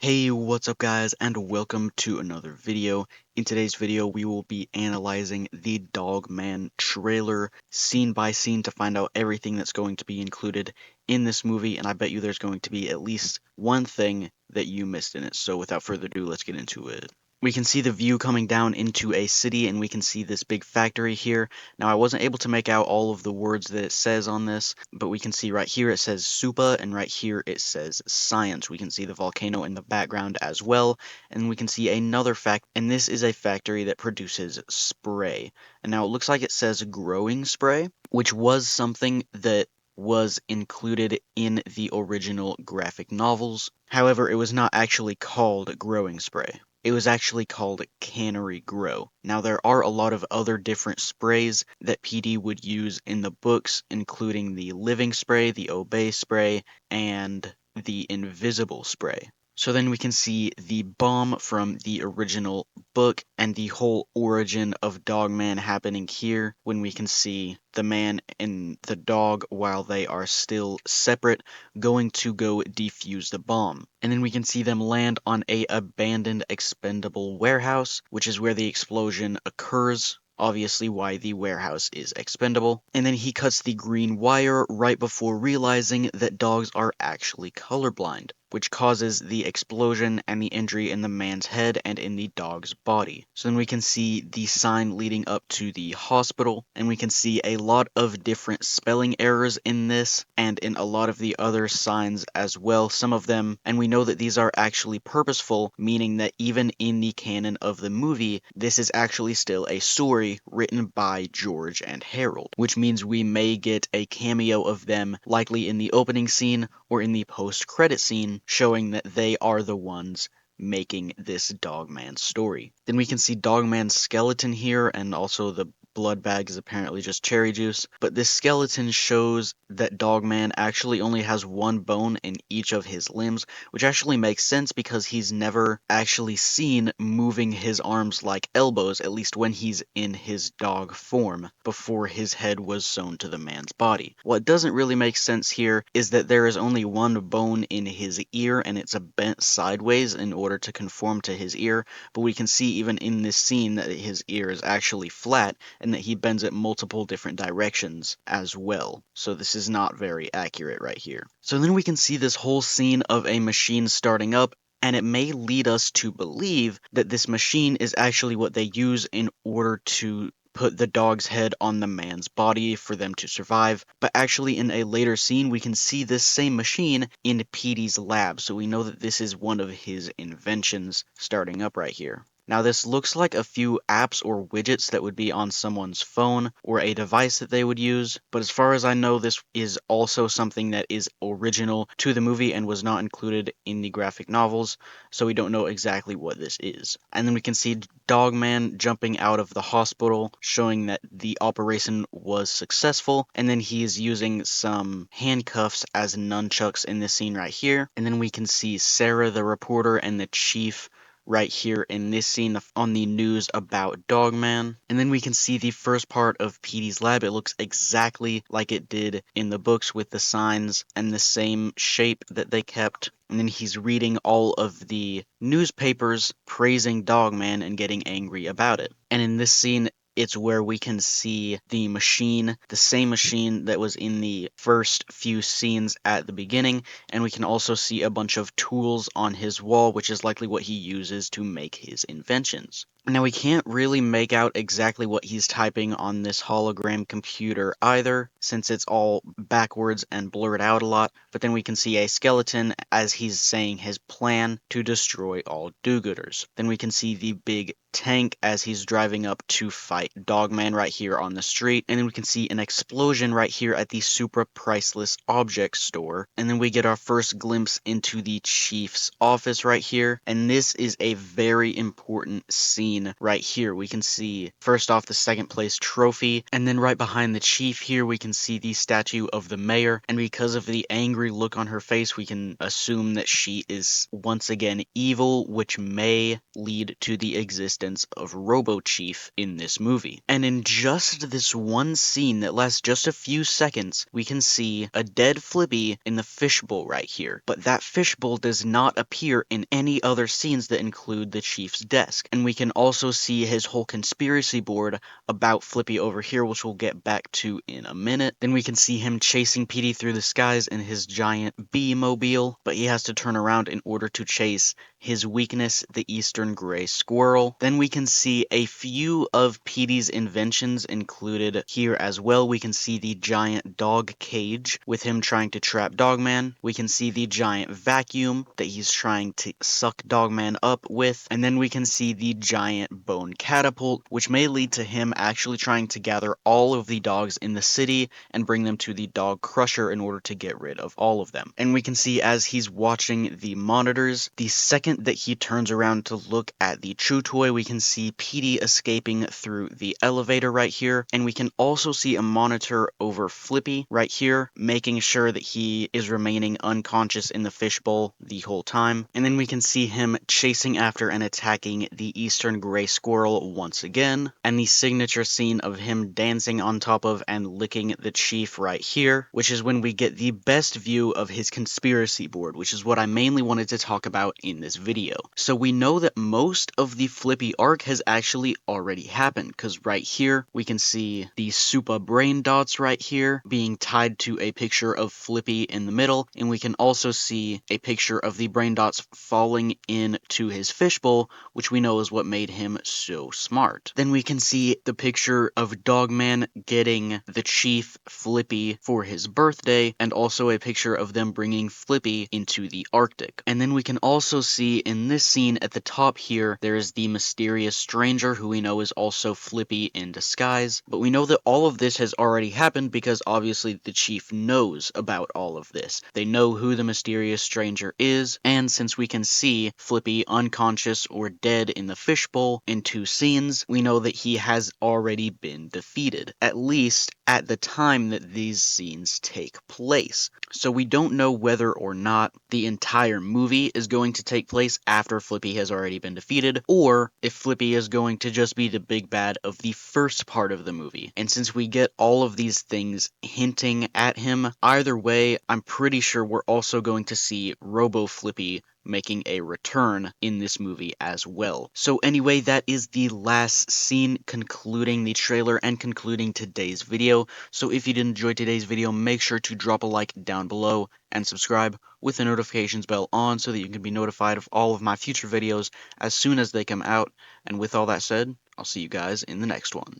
Hey, what's up guys, and welcome to another video. In today's video, we will be analyzing the Dogman trailer scene by scene to find out everything that's going to be included in this movie, and I bet you there's going to be at least one thing that you missed in it. So without further ado, let's get into it. We can see the view coming down into a city, and we can see this big factory here. Now, I wasn't able to make out all of the words that it says on this, but we can see right here it says Supa, and right here it says Science. We can see the volcano in the background as well, and we can see another fact, and this is a factory that produces spray. And now it looks like it says growing spray, which was something that was included in the original graphic novels. However, it was not actually called growing spray. It was actually called Cannery Grow. Now, there are a lot of other different sprays that PD would use in the books, including the living spray, the obey spray, and the invisible spray. So then we can see the bomb from the original book and the whole origin of Dogman happening here when we can see the man and the dog, while they are still separate, going to go defuse the bomb. And then we can see them land on a abandoned expendable warehouse, which is where the explosion occurs. Obviously why the warehouse is expendable. And then he cuts the green wire right before realizing that dogs are actually colorblind, which causes the explosion and the injury in the man's head and in the dog's body. So then we can see the sign leading up to the hospital, and we can see a lot of different spelling errors in this and in a lot of the other signs as well, some of them, and we know that these are actually purposeful, meaning that even in the canon of the movie, this is actually still a story written by George and Harold, which means we may get a cameo of them likely in the opening scene or in the post-credit scene, showing that they are the ones making this Dogman story. Then we can see Dogman's skeleton here, and also the blood bag is apparently just cherry juice, but this skeleton shows that Dogman actually only has one bone in each of his limbs, which actually makes sense because he's never actually seen moving his arms like elbows, at least when he's in his dog form, before his head was sewn to the man's body. What doesn't really make sense here is that there is only one bone in his ear, and it's bent sideways in order to conform to his ear, but we can see even in this scene that his ear is actually flat, and that he bends it multiple different directions as well. So this is not very accurate right here. So then we can see this whole scene of a machine starting up, and it may lead us to believe that this machine is actually what they use in order to put the dog's head on the man's body for them to survive, but actually in a later scene we can see this same machine in Petey's lab, so we know that this is one of his inventions starting up right here. Now this looks like a few apps or widgets that would be on someone's phone or a device that they would use, but as far as I know this is also something that is original to the movie and was not included in the graphic novels, so we don't know exactly what this is. And then we can see Dogman jumping out of the hospital, showing that the operation was successful, and then he is using some handcuffs as nunchucks in this scene right here. And then we can see Sarah the reporter and the chief right here in this scene on the news about Dogman. And then we can see the first part of Petey's lab. It looks exactly like it did in the books with the signs and the same shape that they kept. And then he's reading all of the newspapers praising Dogman and getting angry about it. And in this scene, it's where we can see the machine, the same machine that was in the first few scenes at the beginning, and we can also see a bunch of tools on his wall, which is likely what he uses to make his inventions. Now, we can't really make out exactly what he's typing on this hologram computer either, since it's all backwards and blurred out a lot, but then we can see a skeleton as he's saying his plan to destroy all do-gooders. Then we can see the big tank as he's driving up to fight Dogman right here on the street, and then we can see an explosion right here at the Supra Priceless Object store, and then we get our first glimpse into the chief's office right here, and this is a very important scene right here. We can see first off the second place trophy, and then right behind the chief here we can see the statue of the mayor, and because of the angry look on her face we can assume that she is once again evil, which may lead to the existence of Robo Chief in this movie. movie. And in just this one scene that lasts just a few seconds, we can see a dead Flippy in the fishbowl right here. But that fishbowl does not appear in any other scenes that include the chief's desk. And we can also see his whole conspiracy board about Flippy over here, which we'll get back to in a minute. Then we can see him chasing Petey through the skies in his giant bee-mobile, but he has to turn around in order to chase his weakness, the eastern gray squirrel. Then we can see a few of Petey's inventions included here as well. We can see the giant dog cage with him trying to trap Dogman. We can see the giant vacuum that he's trying to suck Dogman up with. And then we can see the giant bone catapult, which may lead to him actually trying to gather all of the dogs in the city and bring them to the dog crusher in order to get rid of all of them. And we can see as he's watching the monitors, the second that he turns around to look at the chew toy, we can see Petey escaping through the elevator right here. And we can also see a monitor over Flippy right here, making sure that he is remaining unconscious in the fishbowl the whole time. And then we can see him chasing after and attacking the eastern gray squirrel once again. And the signature scene of him dancing on top of and licking the chief right here, which is when we get the best view of his conspiracy board, which is what I mainly wanted to talk about in this video. So we know that most of the Flippy arc has actually already happened, because right here we can see the Supa brain dots right here being tied to a picture of Flippy in the middle, and we can also see a picture of the brain dots falling into his fishbowl, which we know is what made him so smart. Then we can see the picture of Dogman getting the chief Flippy for his birthday, and also a picture of them bringing Flippy into the Arctic. And then we can also see in this scene at the top here, there is the mysterious stranger who we know is also Flippy in disguise. But we know that all of this has already happened because obviously the chief knows about all of this. They know who the mysterious stranger is, and since we can see Flippy unconscious or dead in the fishbowl in two scenes, we know that he has already been defeated, at least at the time that these scenes take place. So we don't know whether or not the entire movie is going to take place after Flippy has already been defeated, or if Flippy is going to just be the big bad of the first part of the movie. And since we get all of these things hinting at him, either way, I'm pretty sure we're also going to see Robo Flippy making a return in this movie as well. So anyway, that is the last scene concluding the trailer and concluding today's video. So if you did enjoy today's video, make sure to drop a like down below and subscribe with the notifications bell on so that you can be notified of all of my future videos as soon as they come out. And with all that said, I'll see you guys in the next one.